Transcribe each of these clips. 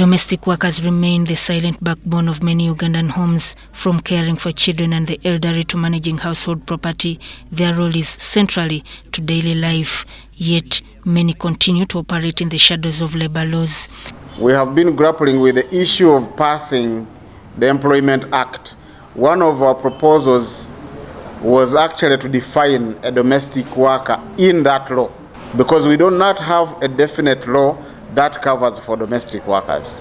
Domestic workers remain the silent backbone of many Ugandan homes, from caring for children and the elderly to managing household property. Their role is centrally to daily life, yet many continue to operate in the shadows of labor laws. We have been grappling with the issue of passing the Employment Act. One of our proposals was actually to define a domestic worker in that law, because we do not have a definite law that covers for domestic workers.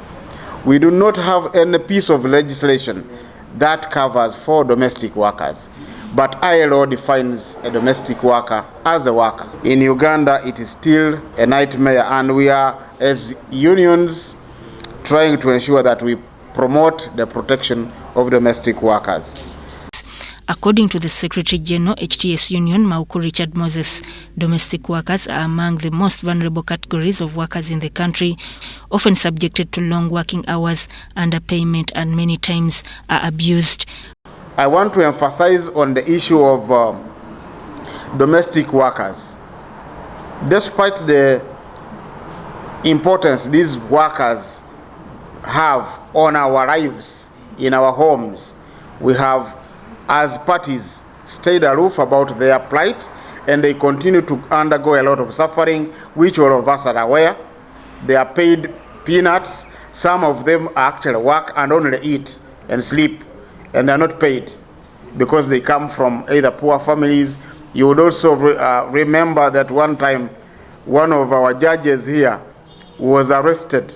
We do not have any piece of legislation that covers for domestic workers, but ILO defines a domestic worker as a worker. In Uganda, it is still a nightmare, and we are, as unions, trying to ensure that we promote the protection of domestic workers. According to the Secretary General HTS Union, Mauku Richard Moses, domestic workers are among the most vulnerable categories of workers in the country, often subjected to long working hours, underpayment, and many times are abused. I want to emphasize on the issue of domestic workers. Despite the importance these workers have on our lives, in our homes, we have, as parties, stayed aloof about their plight, and they continue to undergo a lot of suffering, which all of us are aware. They are paid peanuts. Some of them actually work and only eat and sleep, and they are not paid because they come from either poor families. You would also remember that one time one of our judges here was arrested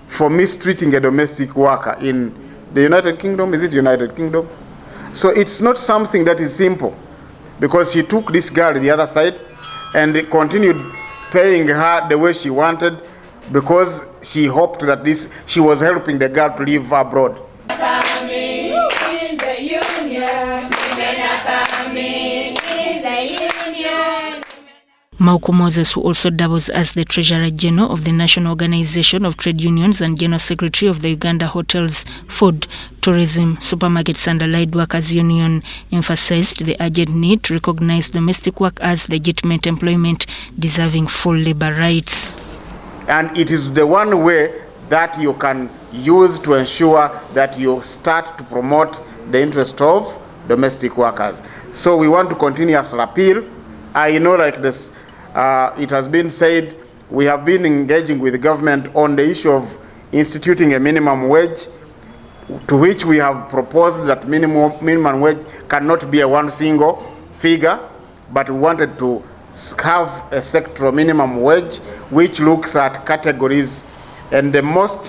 for mistreating a domestic worker in the United Kingdom. Is it United Kingdom? So it's not something that is simple, because she took this girl to the other side and continued paying her the way she wanted, because she hoped that she was helping the girl to live abroad. Mauku Moses, who also doubles as the Treasurer General of the National Organization of Trade Unions and General Secretary of the Uganda Hotels, Food, Tourism, Supermarkets and Allied Workers Union, emphasized the urgent need to recognize domestic work as legitimate employment deserving full labor rights. And it is the one way that you can use to ensure that you start to promote the interest of domestic workers. So we want to continuously appeal. I know, like this, it has been said, we have been engaging with the government on the issue of instituting a minimum wage, to which we have proposed that minimum wage cannot be a one single figure, but we wanted to have a sectoral minimum wage which looks at categories, and the most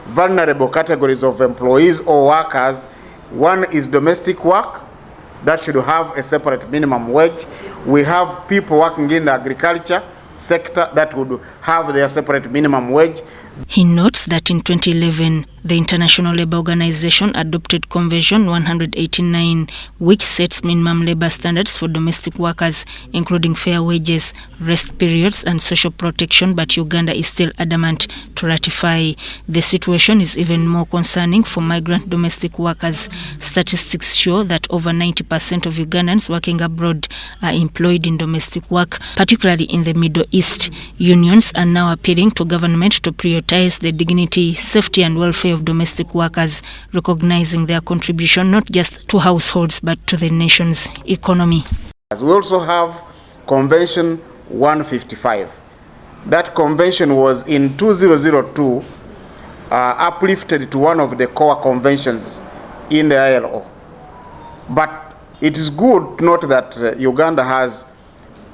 vulnerable categories of employees or workers. One is domestic work, that should have a separate minimum wage. We have people working in the agriculture sector that would have their separate minimum wage. He notes that in 2011, the International Labour Organization adopted Convention 189, which sets minimum labour standards for domestic workers, including fair wages, rest periods and social protection, but Uganda is still adamant to ratify. The situation is even more concerning for migrant domestic workers. Statistics show that over 90% of Ugandans working abroad are employed in domestic work, particularly in the Middle East. Unions are now appealing to government to prioritize the dignity, safety and welfare of domestic workers, recognizing their contribution not just to households but to the nation's economy. We also have Convention 155. That convention was in 2002 uplifted to one of the core conventions in the ILO. But it is good to note that Uganda has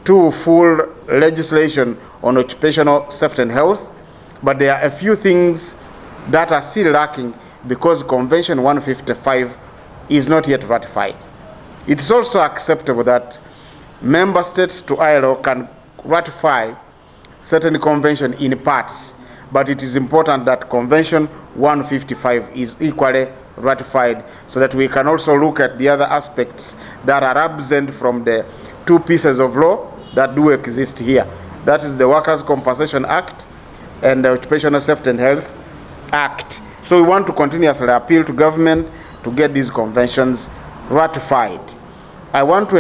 two full legislation on occupational safety and health, but there are a few things that are still lacking because Convention 155 is not yet ratified. It is also acceptable that member states to ILO can ratify certain convention in parts, but it is important that Convention 155 is equally ratified so that we can also look at the other aspects that are absent from the two pieces of law that do exist here. That is the Workers' Compensation Act and the Occupational Safety and Health Act. So we want to continuously appeal to government to get these conventions ratified. I want to